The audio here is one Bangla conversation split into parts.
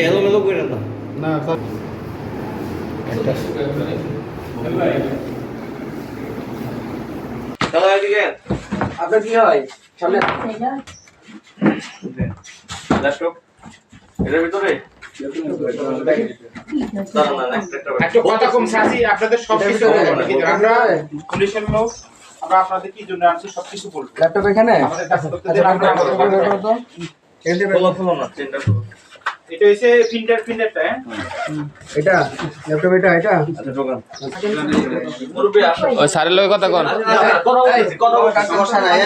এলোমেলো করে না না স্যার তাহলে এদিকে আপনার কি হয় সামনে ল্যাপটপ এর ভিতরে একটা কথা কম সাসি আপনাদের সব কিছু আমরা পুলিশের লোক আমরা আপনাদের কি জন্য আনছি সবকিছু বলবো ল্যাপটপ এখানে আমাদের কাছে করতে দেন আমরা খোলো না চেনটা খোলো এটা হইছে প্রিন্টারটা হ্যাঁ এটা ল্যাপটপ এটা আচ্ছা দোকান মুরব্বি আসো ওই স্যারের লগে কথা কোন কথা বসা নাই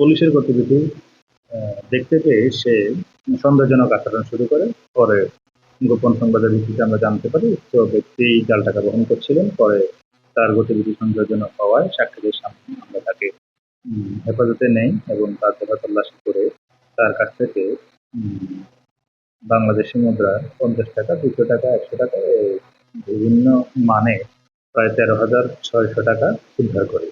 পুলিশের গতিবিধি দেখতে পেয়ে সে সন্দেহজনক আচরণ শুরু করে। পরে গোপন সংবাদের ভিত্তিতে আমরা জানতে পারি উক্ত ব্যক্তি জাল টাকা বহন করছিলেন। পরে তার গতিবিধি সন্দেহজনক হওয়ায় সাক্ষীদের সামনে আমরা তাকে হেফাজতে নেই এবং তার দেহ তল্লাশি করে তার কাছ থেকে বাংলাদেশি মুদ্রা 50 টাকা, 200 টাকা, 100 টাকা বিভিন্ন মানে প্রায় 13,600 টাকা উদ্ধার করি।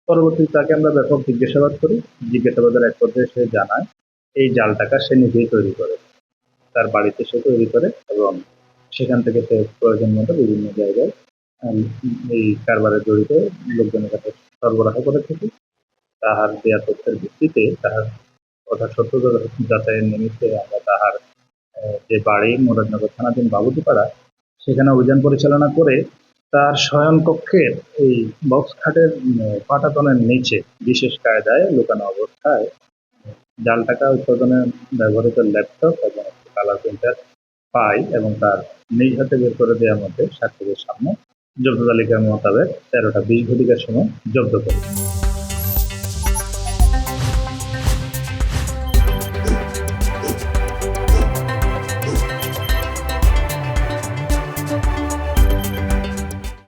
পরবর্তীতে তাকে আমরা ব্যাপক জিজ্ঞাসাবাদ করি। জিজ্ঞাসাবাদের এক পর্যায়ে সে জানায় এই জাল টাকা সে নিজেই তৈরি করে, তার বাড়িতে সে তৈরি করে এবং সেখান থেকে সে প্রয়োজন মতো বিভিন্ন জায়গায় এই কারবারে জড়িত লোকজনের কাছে সরবরাহ করে থাকে। তাহার দেয়া তথ্যের ভিত্তিতে তাহার কথা সত্যতা যাচাইয়ের নিমিত্তে আমরা তাহার যে বাড়ি মুরাদনগর থানাধীন বাবুদিপাড়া সেখানে অভিযান পরিচালনা করে তার শয়নকক্ষের এই বক্স খাটের পাটাতনের নিচে বিশেষ কায়দায় লুকানো অবস্থায় জাল টাকা উৎপাদনে ব্যবহৃত ল্যাপটপ এবং একটি কালার প্রিন্টার পাই এবং তার নিজ হাতে বের করে দেওয়ার মধ্যে সাক্ষীদের সামনে জব্দ তালিকার মোতাবেক 13টা 20 ঘটিকার সময় জব্দ করি।